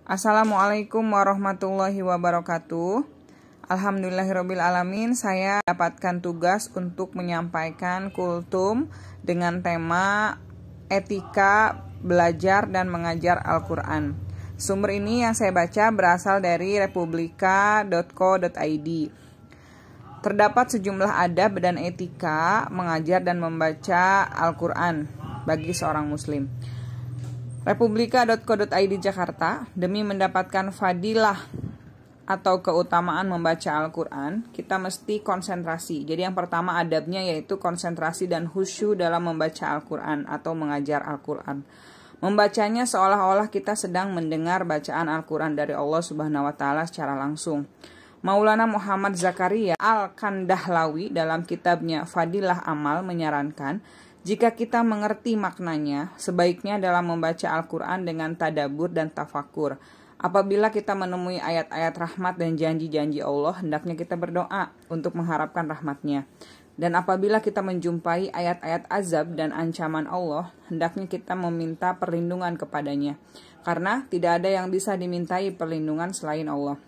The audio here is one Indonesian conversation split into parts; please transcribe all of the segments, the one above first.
Assalamualaikum warahmatullahi wabarakatuh. Alhamdulillahirabbil alamin. Saya dapatkan tugas untuk menyampaikan kultum dengan tema etika belajar dan mengajar Al-Quran. Sumber ini yang saya baca berasal dari republika.co.id. Terdapat sejumlah adab dan etika mengajar dan membaca Al-Quran bagi seorang muslim. Republika.co.id Jakarta, demi mendapatkan fadilah atau keutamaan membaca Al-Quran, kita mesti konsentrasi. Jadi yang pertama adabnya yaitu konsentrasi dan khusyuk dalam membaca Al-Quran atau mengajar Al-Quran. Membacanya seolah-olah kita sedang mendengar bacaan Al-Quran dari Allah Subhanahu wa Ta'ala secara langsung. Maulana Muhammad Zakaria Al-Kandahlawi dalam kitabnya Fadilah Amal menyarankan, jika kita mengerti maknanya, sebaiknya dalam membaca Al-Quran dengan tadabbur dan tafakur. Apabila kita menemui ayat-ayat rahmat dan janji-janji Allah, hendaknya kita berdoa untuk mengharapkan rahmatnya. Dan apabila kita menjumpai ayat-ayat azab dan ancaman Allah, hendaknya kita meminta perlindungan kepadanya. Karena tidak ada yang bisa dimintai perlindungan selain Allah.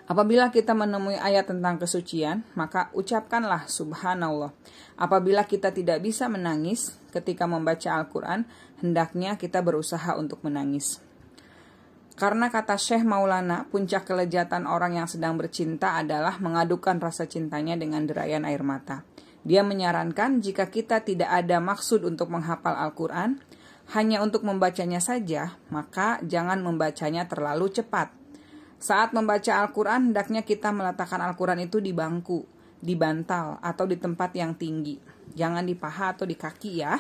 Apabila kita menemui ayat tentang kesucian, maka ucapkanlah subhanallah. Apabila kita tidak bisa menangis ketika membaca Al-Quran, hendaknya kita berusaha untuk menangis. Karena kata Syekh Maulana, puncak kelezatan orang yang sedang bercinta adalah mengadukan rasa cintanya dengan derayan air mata. Dia menyarankan jika kita tidak ada maksud untuk menghafal Al-Quran, hanya untuk membacanya saja, maka jangan membacanya terlalu cepat. Saat membaca Al-Quran, hendaknya kita meletakkan Al-Quran itu di bangku, di bantal, atau di tempat yang tinggi. Jangan di paha atau di kaki ya.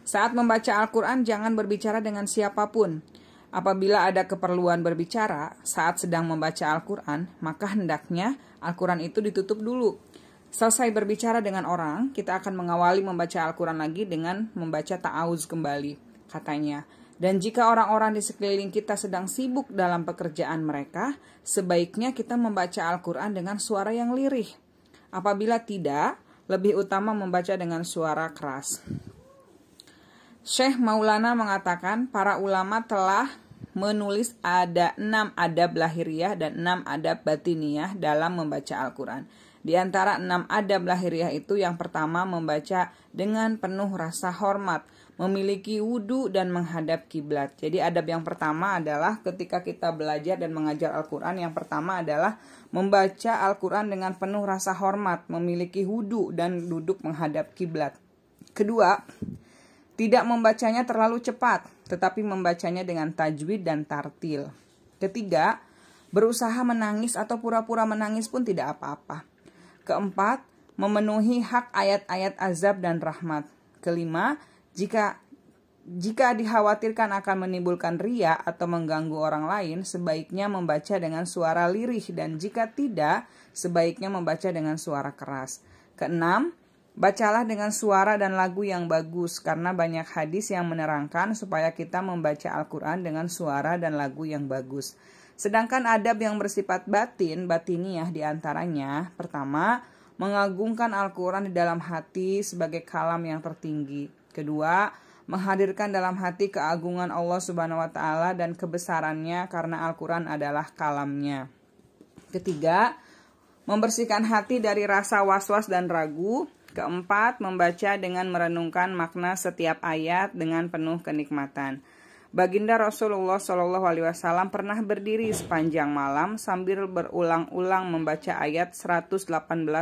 Saat membaca Al-Quran, jangan berbicara dengan siapapun. Apabila ada keperluan berbicara saat sedang membaca Al-Quran, maka hendaknya Al-Quran itu ditutup dulu. Selesai berbicara dengan orang, kita akan mengawali membaca Al-Quran lagi dengan membaca ta'awuz kembali, katanya. Dan jika orang-orang di sekeliling kita sedang sibuk dalam pekerjaan mereka, sebaiknya kita membaca Al-Quran dengan suara yang lirih. Apabila tidak, lebih utama membaca dengan suara keras. Syekh Maulana mengatakan para ulama telah menulis ada 6 adab lahiriah dan 6 adab batiniah dalam membaca Al-Quran. Di antara 6 adab lahiriah itu yang pertama membaca dengan penuh rasa hormat, memiliki wudu dan menghadap kiblat. Jadi adab yang pertama adalah ketika kita belajar dan mengajar Al-Quran, yang pertama adalah membaca Al-Quran dengan penuh rasa hormat, memiliki wudu dan duduk menghadap kiblat. Kedua, tidak membacanya terlalu cepat, tetapi membacanya dengan tajwid dan tartil. Ketiga, berusaha menangis atau pura-pura menangis pun tidak apa-apa. Keempat, memenuhi hak ayat-ayat azab dan rahmat. Kelima, jika dikhawatirkan akan menimbulkan riya atau mengganggu orang lain, sebaiknya membaca dengan suara lirih, dan jika tidak, sebaiknya membaca dengan suara keras. Keenam, bacalah dengan suara dan lagu yang bagus, karena banyak hadis yang menerangkan supaya kita membaca Al-Quran dengan suara dan lagu yang bagus. Sedangkan adab yang bersifat batiniah diantaranya, pertama, mengagungkan Al-Quran di dalam hati sebagai kalam yang tertinggi. Kedua, menghadirkan dalam hati keagungan Allah Subhanahu wa Ta'ala dan kebesarannya karena Al-Quran adalah kalamnya. Ketiga, membersihkan hati dari rasa was-was dan ragu. Keempat, membaca dengan merenungkan makna setiap ayat dengan penuh kenikmatan. Baginda Rasulullah SAW pernah berdiri sepanjang malam sambil berulang-ulang membaca ayat 118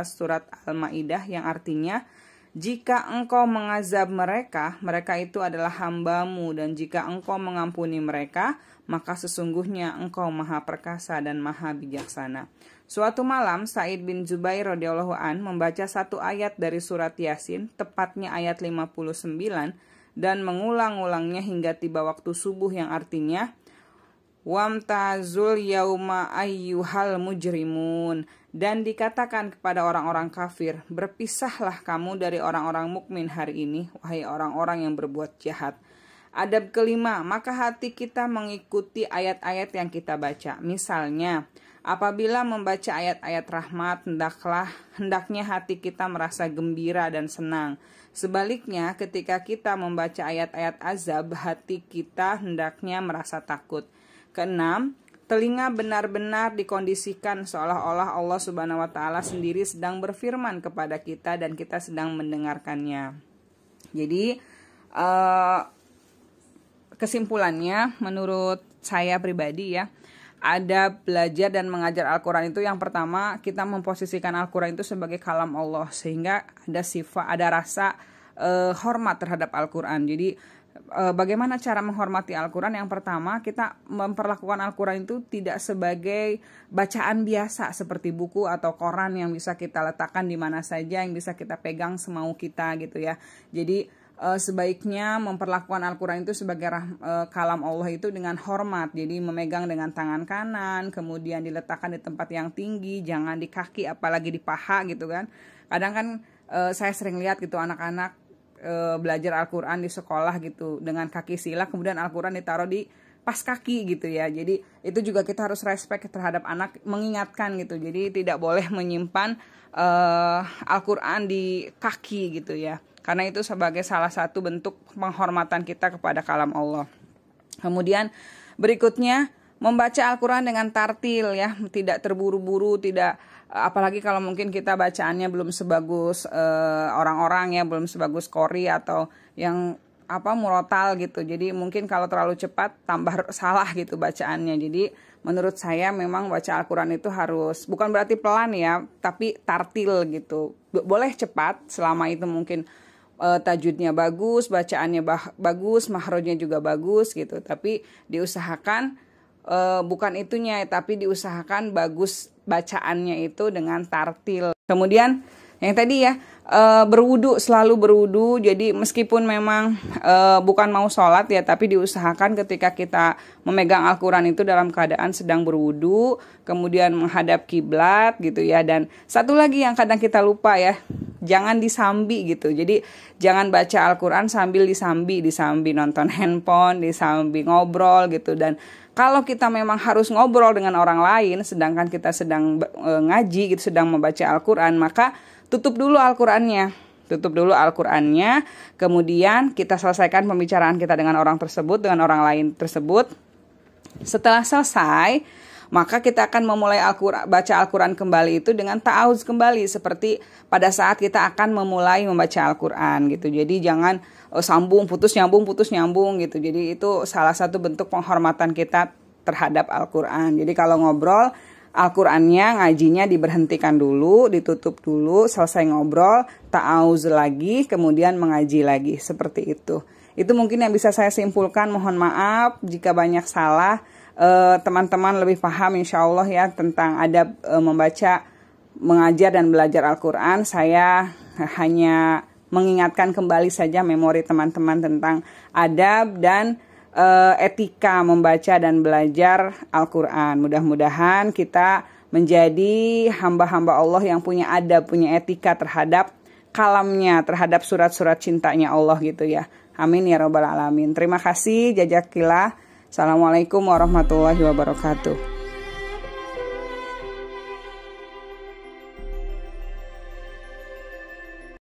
surat Al-Maidah yang artinya, jika engkau mengazab mereka, mereka itu adalah hambamu, dan jika engkau mengampuni mereka, maka sesungguhnya engkau maha perkasa dan maha bijaksana. Suatu malam, Sa'id bin Jubair radhiyallahu an membaca satu ayat dari surat Yasin, tepatnya ayat 59, dan mengulang-ulangnya hingga tiba waktu subuh yang artinya, wamtazul yauma ayyuhal mujrimun, dan dikatakan kepada orang-orang kafir, berpisahlah kamu dari orang-orang mukmin hari ini, wahai orang-orang yang berbuat jahat. Adab kelima, maka hati kita mengikuti ayat-ayat yang kita baca. Misalnya, apabila membaca ayat-ayat rahmat, hendaknya hati kita merasa gembira dan senang. Sebaliknya, ketika kita membaca ayat-ayat azab, hati kita hendaknya merasa takut. Keenam, telinga benar-benar dikondisikan seolah-olah Allah Subhanahu wa taala sendiri sedang berfirman kepada kita dan kita sedang mendengarkannya. Jadi kesimpulannya menurut saya pribadi ya, ada belajar dan mengajar Al-Quran itu yang pertama kita memposisikan Al-Quran itu sebagai kalam Allah, sehingga ada sifat, ada rasa hormat terhadap Al-Quran. Jadi bagaimana cara menghormati Al-Quran? Yang pertama, kita memperlakukan Al-Quran itu tidak sebagai bacaan biasa seperti buku atau koran yang bisa kita letakkan di mana saja, yang bisa kita pegang semau kita gitu ya. Jadi sebaiknya memperlakukan Al-Quran itu sebagai kalam Allah itu dengan hormat. Jadi memegang dengan tangan kanan, kemudian diletakkan di tempat yang tinggi, jangan di kaki apalagi di paha gitu kan. Kadang kan saya sering lihat gitu anak-anak belajar Al-Quran di sekolah gitu dengan kaki sila, kemudian Al-Quran ditaruh di pas kaki gitu ya. Jadi itu juga kita harus respect terhadap anak, mengingatkan gitu. Jadi tidak boleh menyimpan Al-Quran di kaki gitu ya, karena itu sebagai salah satu bentuk penghormatan kita kepada kalam Allah. Kemudian berikutnya membaca Al-Quran dengan tartil ya, tidak terburu-buru, tidak apalagi kalau mungkin kita bacaannya belum sebagus orang-orang ya, belum sebagus qori atau yang murotal gitu. Jadi mungkin kalau terlalu cepat tambah salah gitu bacaannya. Jadi menurut saya memang baca Al-Quran itu harus, bukan berarti pelan ya, tapi tartil gitu. Boleh cepat selama itu mungkin tajwidnya bagus, bacaannya bagus, makhrajnya juga bagus gitu. Tapi diusahakan bukan itunya, tapi diusahakan bagus bacaannya itu dengan tartil. Kemudian yang tadi ya, berwudu, selalu berwudu. Jadi meskipun memang bukan mau sholat ya, tapi diusahakan ketika kita memegang Al-Quran itu dalam keadaan sedang berwudu, kemudian menghadap kiblat gitu ya. Dan satu lagi yang kadang kita lupa ya, jangan disambi gitu. Jadi jangan baca Al-Quran sambil disambi nonton handphone, disambi ngobrol gitu. Dan kalau kita memang harus ngobrol dengan orang lain, sedangkan kita sedang ngaji gitu, sedang membaca Al-Quran, maka tutup dulu Al-Qurannya. Kemudian kita selesaikan pembicaraan kita dengan orang tersebut, dengan orang lain tersebut. Setelah selesai, maka kita akan memulai baca Al-Quran kembali itu dengan ta'awudz kembali, seperti pada saat kita akan memulai membaca Al-Quran gitu. Jadi jangan sambung putus nyambung gitu. Jadi itu salah satu bentuk penghormatan kita terhadap Al-Quran. Jadi kalau ngobrol, Al-Qurannya, ngajinya diberhentikan dulu, ditutup dulu, selesai ngobrol, ta'awudz lagi, kemudian mengaji lagi, seperti itu. Itu mungkin yang bisa saya simpulkan. Mohon maaf jika banyak salah. Teman-teman lebih paham insya Allah ya tentang adab membaca, mengajar dan belajar Al-Quran. Saya hanya mengingatkan kembali saja memori teman-teman tentang adab dan etika membaca dan belajar Al-Quran. Mudah-mudahan kita menjadi hamba-hamba Allah yang punya adab, punya etika terhadap kalamnya, terhadap surat-surat cintanya Allah gitu ya. Amin ya rabbal alamin. Terima kasih, jazakillah. Assalamualaikum warahmatullahi wabarakatuh.